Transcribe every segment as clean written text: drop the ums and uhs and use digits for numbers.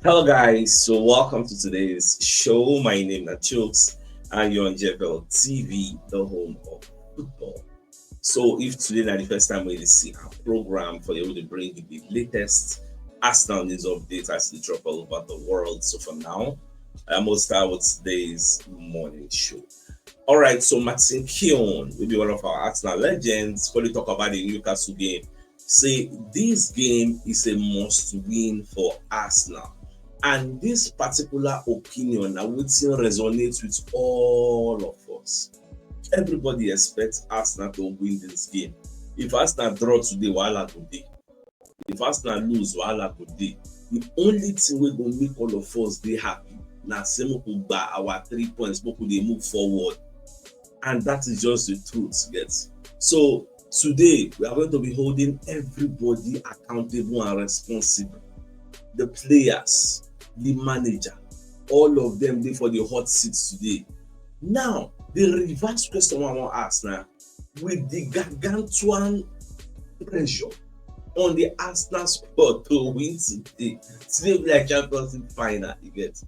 Hello, guys. So, welcome to today's show. My name is CHUKS, and you're on JFL TV, the home of football. So, if today is the first time we see our program for you to bring you the latest Arsenal news updates as they drop all over the world. So, for now, I'm going to start with today's morning show. All right, so Martin Keown will be one of our Arsenal legends. When we talk about the Newcastle game, say this game is a must-win for Arsenal. And this particular opinion now wetin resonates with all of us. Everybody expects Arsenal to win this game. If Arsenal draw today, wahala go dey. If Arsenal lose, wahala go dey. The only thing wey go make all of us dey happy na say make we gba our 3 points, make we dey move forward. And that is just the truth, get. So today we are going to be holding everybody accountable and responsible. The players, the manager, all of them dey for the hot seats today. Now, the reverse question I wan ask now, with the gargantuan pressure on the Arsenal squad to win today be like Champions League final, you get.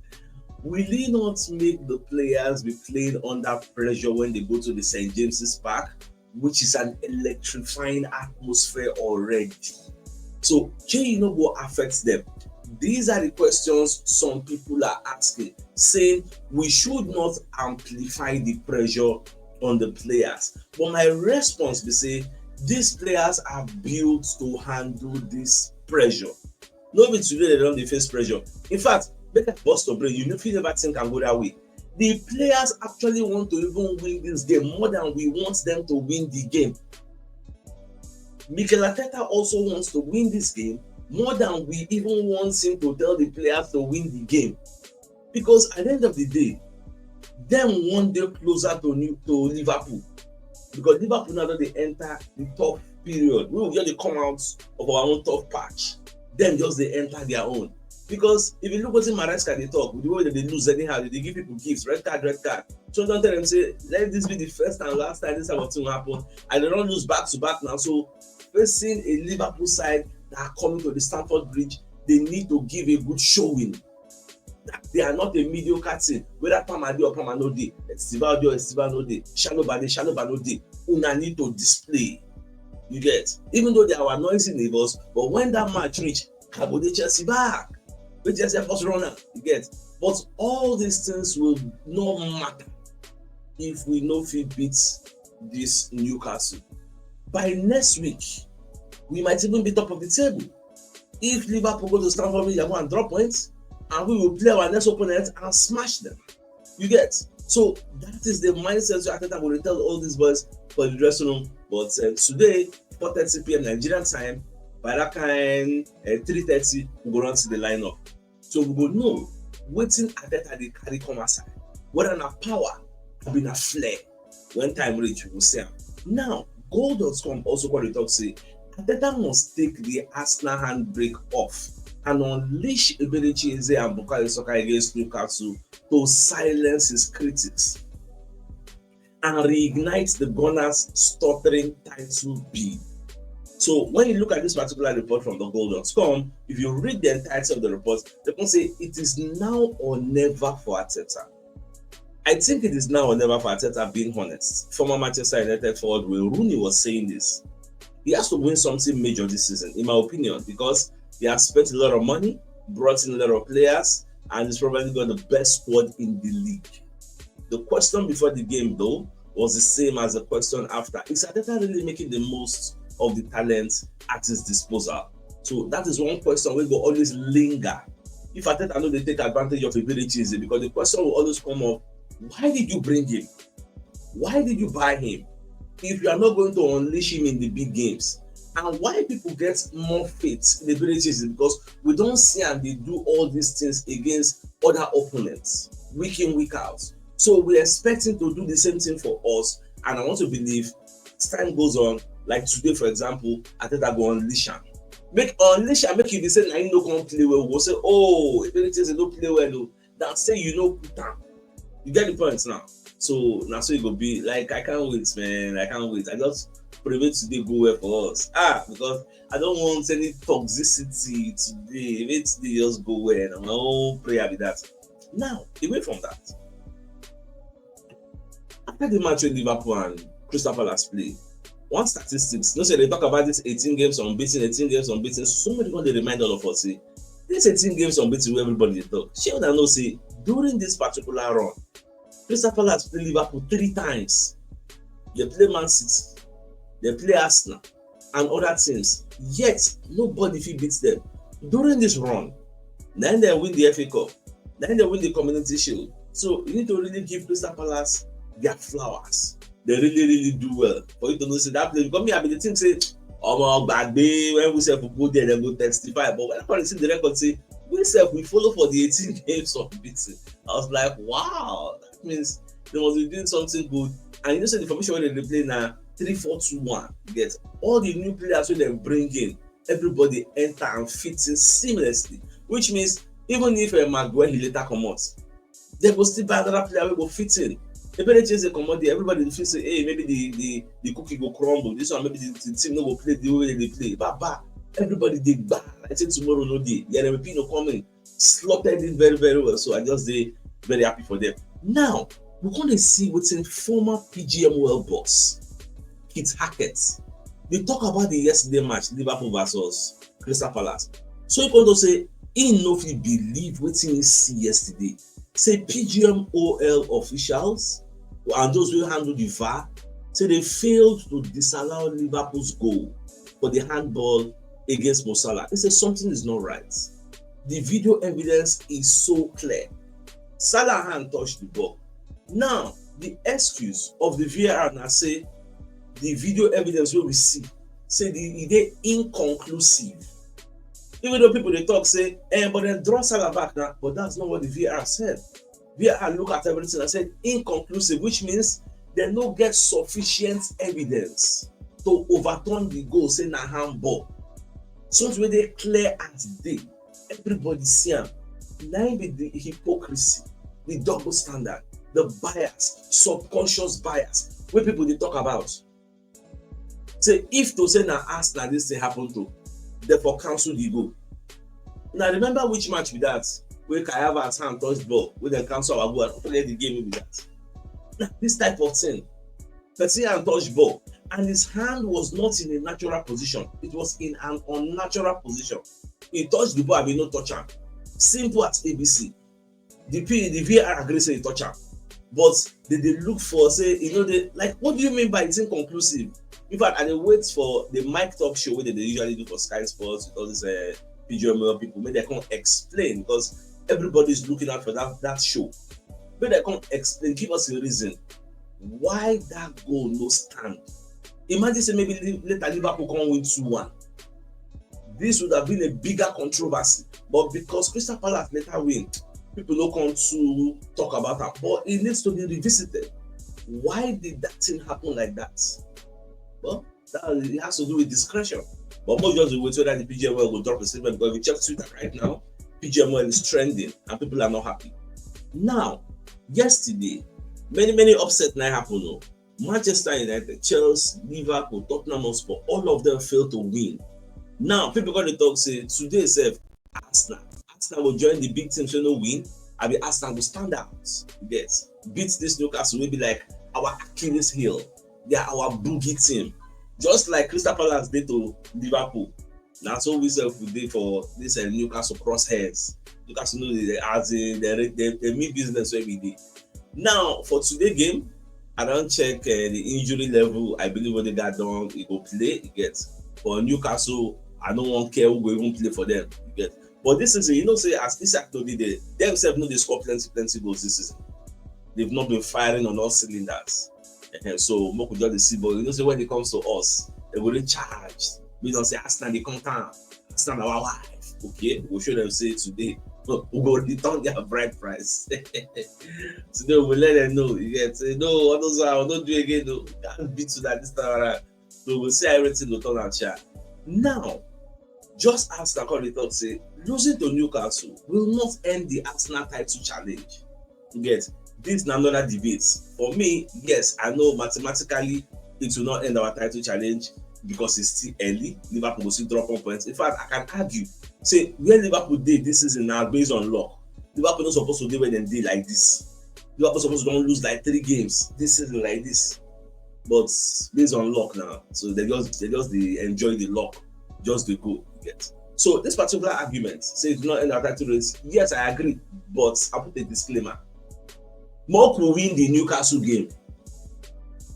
Will it not make the players be playing under pressure when they go to the St. James's Park, which is an electrifying atmosphere already? So, shey e no go affect them? These are the questions some people are asking, saying we should not amplify the pressure on the players. But my response be say these players are built to handle this pressure. No be today they don dey face pressure. In fact, make I burst your brain, you fit never think am go that way. The players actually want to even win this game more than we want them to win the game. Mikel Arteta also wants to win this game more than we even want him to tell the players to win the game. Because at the end of the day, them one day closer to Liverpool. Because Liverpool now don dey enter the tough period. We will just dey come out of our own tough patch. Them just dey enter their own. Because if you look wetin Maresca dey talk, with the way that they lose anyhow, they give people gifts, red card. So don't tell them say, let this be the first and last time this type of thing will happen. And they don't lose back to back now. So facing a Liverpool side that are coming to the Stamford Bridge, they need to give a good showing. They are not a mediocre team. Whether Pama dey or Pama no dey, Estival dey or Estival no dey, Shaloba no dey, una need to display. You get? Even though they are our noisy neighbors, but when that match reach, I go dey Chelsea back. We just first runner, you get? But all these things will not matter if we no fit beat this Newcastle. By next week, we might even be top of the table. If Liverpool go to Stamford Bridge and drop points, and we will play our next opponent and smash them. You get? So that is the mindset. So I think I will tell all these boys for the dressing room. But today, 4:30 p.m. Nigerian time, by that kind 3:30, we go run to the lineup. So we go know wetin Arteta dey carry come outside. Whether na power or na flair. When time reach, we go see am. Now, goal.com also got to talk say Arteta must take the Arsenal handbrake off and unleash Eberechi Eze and Bukayo Saka against Newcastle to silence his critics and reignite the Gunners' stuttering title bid. So when you look at this particular report from the goal.com, if you read the entirety of the report, they can say it is now or never for Arteta. I think it is now or never for Arteta, being honest. Former Manchester United forward Wayne Rooney was saying this. He has to win something major this season, in my opinion, because he has spent a lot of money, brought in a lot of players, and he's probably got the best squad in the league. The question before the game, though, was the same as the question after. Is Arteta really making the most of the talent at his disposal? So that is one question we will always linger. If Arteta know they take advantage of abilities, because the question will always come up, why did you bring him? Why did you buy him if you are not going to unleash him in the big games? And why people get more faith in abilities is because we don't see and they do all these things against other opponents week in, week out. So we're expecting to do the same thing for us. And I want to believe as time goes on, like today, for example, Arteta go unleash him. Make you be saying, I no come play well. We'll say, oh, abilities they don't play well. That say you know put down. You get the point now. So now so it will be like, I can't wait, man. I can't wait. I just pray today go well for us. Because I don't want any toxicity today. Make today just go well. And my own prayer be that. Now, away from that, after the match with Liverpool and Crystal Palace play, one statistics, you know, say they talk about this 18 games unbeaten, 18 games unbeaten. Somebody going to remind all of us, say, this 18 games unbeaten where everybody dey talk. Shey una know say during this particular run, Crystal Palace play Liverpool 3 times. They play Man City, they play Arsenal and other teams. Yet nobody fit beat them. During this run, then they win the FA Cup, then they win the Community Shield. So you need to really give Crystal Palace their flowers. They really do well for you to know say that place. Because me, I be the thing say, gbagbe, when we say go there, they go testify. But when I see the record say, we follow for the 18 games of beating. I was like, wow, that means they must be doing something good. And you know, say the formation when they play now 3-4-2-1. Get all the new players when they bring in, everybody enter and fit in seamlessly. Which means even if Maguire he later come out, they will still buy another player who go fit in. If they change the commodity, everybody feel say, hey, maybe the cookie go crumble. This one, maybe the team no go play the way they play. But everybody did bad. I think tomorrow no day. Yeah, MVP no coming. Slaughtered it very, very well. So I just dey very happy for them. Now, we're going to see what's in former PGMOL boss, Kit Hackett. They talk about the yesterday match, Liverpool versus Crystal Palace. So he going to say, he no fit believe wetin he see yesterday. Say PGMOL officials and those who handle the VAR say they failed to disallow Liverpool's goal for the handball against Mo Salah. They say something is not right. The video evidence is so clear. Salah hand touched the ball. Now, the excuse of the VAR now say the video evidence wey we see say e dey inconclusive. Even though people they talk say, but then draw Salah back now, but that's not what the VAR said. VAR look at everything and said inconclusive, which means they no get sufficient evidence to overturn the goal, say na handball. Something wey dey clear as day, everybody see am. Now be the hypocrisy, the double standard, the bias, subconscious bias, wey people dey talk about. Say if to say na Arsenal this thing happen to, therefore cancel the goal. Now remember which match be that where Kai Havertz hand touch ball, where they cancel our goal. I don't forget the game with that. Now this type of thing, person hand touch ball, and his hand was not in a natural position. It was in an unnatural position. He touched the ball, I mean no touch am. Simple as ABC. The VAR agree say he touch am, but they look for say they like what do you mean by it's inconclusive? In fact, I dey wait for the mic talk show wey they usually do for Sky Sports with all these PGML people. Maybe they can explain because everybody's looking out for that show. Maybe they can explain, give us a reason why that goal no stand. Imagine say maybe later Liverpool can win 2-1. This would have been a bigger controversy, but because Crystal Palace later win, people no come to talk about that. But it needs to be revisited. Why did that thing happen like that? Well, it has to do with discretion. But more just wait whether the PGMOL will drop a statement, because if you check Twitter right now, PGMOL is trending and people are not happy. Now, yesterday, many upset now happen. No? Manchester United, Chelsea, Liverpool, Tottenham Hotspur, all of them failed to win. Now, people got to talk say today Arsenal will join the big team so no win. I mean Arsenal will stand out. Yes, beat this Newcastle will be like our Achilles heel. They are our boogie team. Just like Crystal Palace did to Liverpool. Now so we did for this Newcastle crosshairs. Newcastle know they mean business every day. Now for today game, I don't check the injury level. I believe when they got done, it will play. It gets for Newcastle. I don't want care who will even play for them. You get. But this season, say as Isaac told you, they themselves know they score plenty goals this season. They've not been firing on all cylinders. So more could just see, but say when it comes to us, they will charge. We don't say Arsenal they come down. Arsenal our wife. Okay, we'll show them say today. We will return their bride price. Today we'll let them know. You get say no, others will not do again. No, can't beat to that this time around. So we'll see everything will turn out share. Now, just as the call say, losing to Newcastle will not end the Arsenal title challenge. You get this is another debate. For me, yes, I know mathematically it will not end our title challenge because it's still early. Liverpool will still drop 1 point. In fact, I can argue, say where Liverpool did this season now based on luck. Liverpool not supposed to do where they did like this. Liverpool supposed to don't lose like 3 games this season like this. But based on luck now, so they enjoy the luck, just the go you get. So this particular argument says do not end our title race. Yes, I agree, but I put a disclaimer. Mock will win the Newcastle game.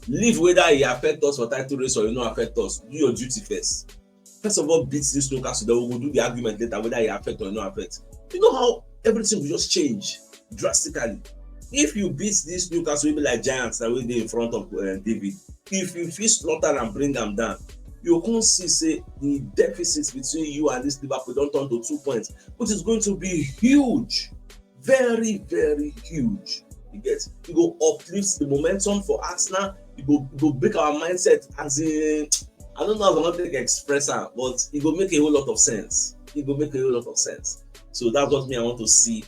Leave whether it affect us for title race or it not affect us. Do your duty first. First of all, beat this Newcastle. Then we will do the argument later whether it affect or it not affect. You know how everything will just change drastically. If you beat this Newcastle, will be like Giants that will be in front of David. If you feel slaughter and bring them down, you can't see say the deficit between you and this Liverpool don't turn to 2 points, which is going to be huge, very, very huge. You get, you go uplift the momentum for Arsenal. You go break our mindset as in, I don't know how I'm going to express it, but it will make a whole lot of sense. It will make a whole lot of sense. So that's what I want to see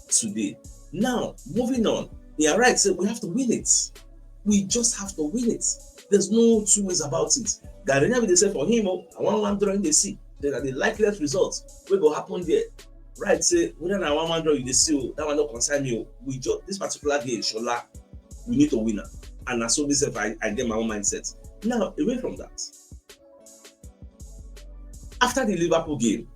today. Now, moving on. Yeah, right. So we have to win it. We just have to win it. There's no two ways about it. Gary Neville, they say for him, I want 1 draw in the sea. Then the likeliest results will go happen there. Right? Say whether I want 1 draw in the sea, that one don't concern me. We just this particular game, Shola, we need to win it. And as so this I get my own mindset. Now, away from that, after the Liverpool game,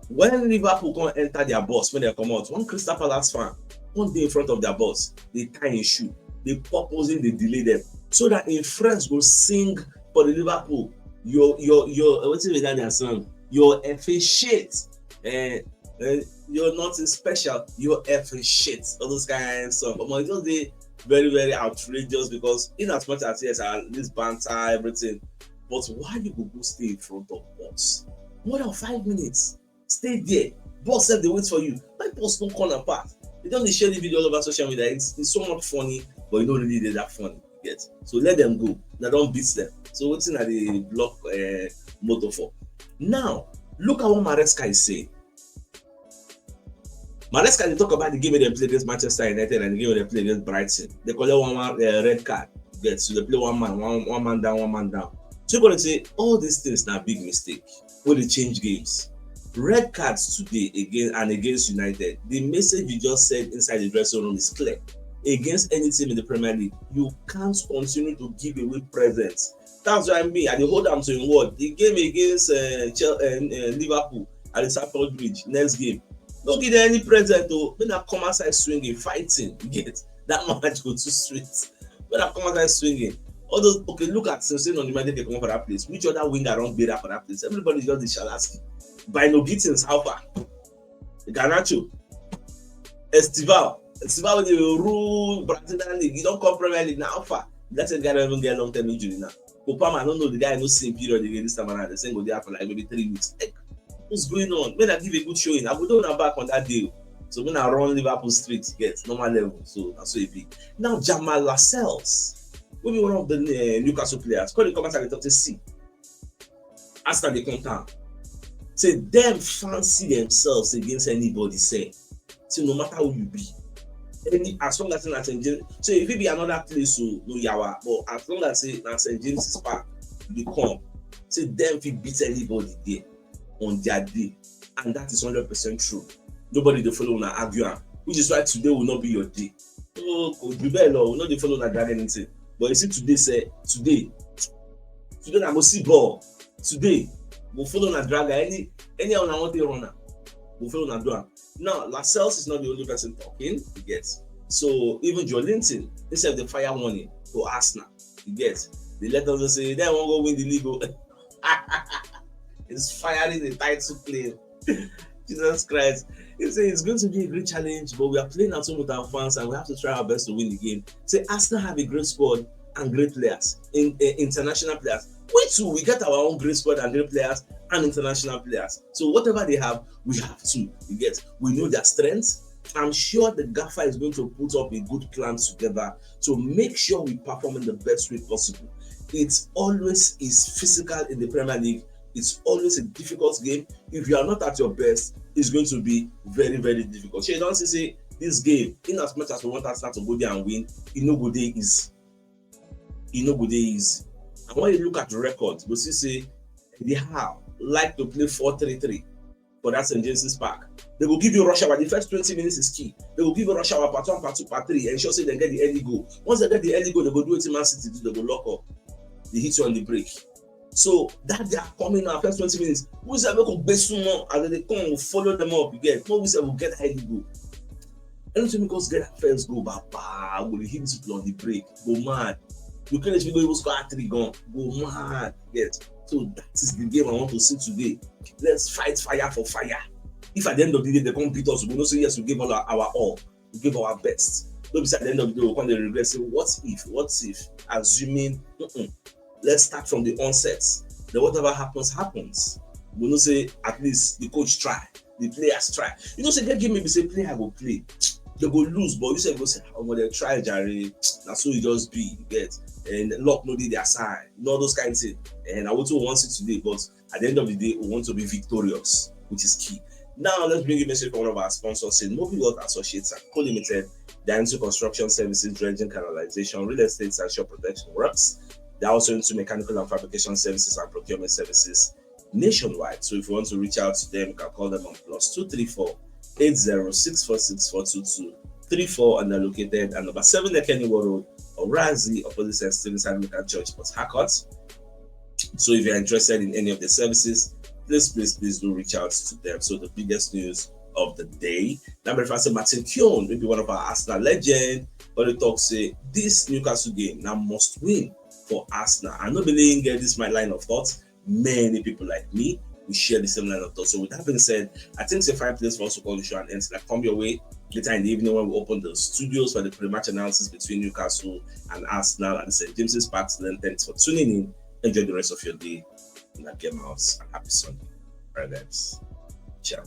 when Liverpool come enter their bus, when they come out, one Crystal Palace fan, one day in front of their bus, they tie in shoe, they purposely they delay them, so that in friends will sing for the Liverpool, your what's it with that song? Your effing shit. You're nothing special, you're effing shit. All those kind of songs. But it's just they very, very outrageous because in as much as yes, this banter, everything. But why you go stay in front of us? More than 5 minutes. Stay there. Boss said they wait for you. My boss don't call apart. They don't share the video all over social media. It's so much funny, but you don't really do that funny. Yet. So let them go. Now don't beat them. So what's in the block motto for? Now, look at what Maresca is saying. Maresca, they talk about the game they play against Manchester United and the game they play against Brighton. They call it one red card. Yes, so they play one man down, 1 man down. So you're going to say all these things now big mistake when they change games. Red cards today against United. The message you just said inside the dressing room is clear. Against any team in the Premier League, you can't continue to give away presents. That's what I mean. I hold them to him word. The game against Liverpool at the Stamford Bridge, next game. Don't give them any present though. When I come outside swinging, fighting, you get that match go too sweet. When I come outside swinging, all those look at Sensei on the United, they come for that place. Which other winger don't better for that place? Everybody just the Shalaski. By no beatings, how far? Garnacho, Estival, they will rule Brazilian League. You don't come Premier League now, how far? That's a guy don't even get long-term injury now. Kopama, I don't know the guy no same period again this time around. The same go there for like maybe 3 weeks. Like, what's going on? When I give a good showing, I will do back on that deal. So when I run Liverpool Street, get normal level. So that's so epic. Now Jamal Lascelles will be one of the Newcastle players. Call the comments and talk to see. After they come down. Say them fancy themselves against anybody. Say no matter who you be, as long as it's not St. James. So if it be another place, so no yawa. But as long as it's not St. James's Park, you come. Say them if you beat anybody there on their day, and that is 100% true. Nobody they follow na argue, which is why today will not be your day. Oh, you better will not they follow na drag anything. But you see today say today I go see ball today. We'll follow na drag any on I want to run. We'll follow na do. Now Lascelles is not the only person talking. You get. So even Joe Linton, instead of the fire warning to Arsenal, you get. They let us say they won't go win the league. It's firing the title claim. Jesus Christ. He said it's going to be a great challenge, but we are playing at home with our fans and we have to try our best to win the game. Say Arsenal have a great squad and great players, international players. We too, we get our own great squad and great players and international players. So whatever they have, we have to. You get. We know their strengths. I'm sure the gaffer is going to put up a good plan together to make sure we perform in the best way possible. It always is physical in the Premier League. It's always a difficult game. If you are not at your best, it's going to be very, very difficult. So you don't say this game, in as much as we want Arsenal to go there and win, it no good day is. And when you look at the record, you see say they have like to play 4-3-3 for that St. James's Park. They will give you rush hour. The first 20 minutes is key. They will give you rush hour, part 1, part 2, part 3, ensure say they get the early goal. Once they get the early goal, they go do it in Man City, they go lock up. They hit you on the break. So that they are coming now, first 20 minutes. Who say make base more and then they come will follow them up. You get no, we say will get early goal. Anytime because get that first goal, baba will hit people on the break, go mad. You can't even go score 3 gun, go mad. Get so that is the game I want to see today. Let's fight fire for fire. If at the end of the day they come beat us, we will not say yes, we gave all our all, we gave our best. Don't be say at the end of the day we'll come to regret, say what if, assuming, let's start from the onset. Then whatever happens. We will say at least the coach try, the players try. You know, say they give me say player go play, they go lose, but you say go say oh they try Jerry, that's so it just be, you get, and luck no dey their side, you know those kind of things. And I also want it today, but at the end of the day, we want to be victorious, which is key. Now, let's bring you a message from one of our sponsors, saying Movie World Associates and Co-Limited. They're into construction services, dredging, canalization, real estate, and shore protection works. They're also into mechanical and fabrication services and procurement services nationwide. So if you want to reach out to them, you can call them on +234 8064642234, and they're located at number 7 Ekeni Road, Orazi, opposite St. Stephen's Anglican Church, Port Harcourt. So if you're interested in any of the services, please do reach out to them. So the biggest news of the day, number 5, Martin Keown, maybe one of our Arsenal legend, but they talk say this Newcastle game now must win for Arsenal. I don't believe get this my line of thoughts. Many people like me, we share the same line of thoughts. So with that being said, I think it's a fine place for us to call the show and end. Like come your way later in the evening when we open the studios for the pre-match analysis between Newcastle and Arsenal at the St. James's Park. Then thanks for tuning in. Enjoy the rest of your day in that game house, and happy Sunday. All right, guys. Ciao.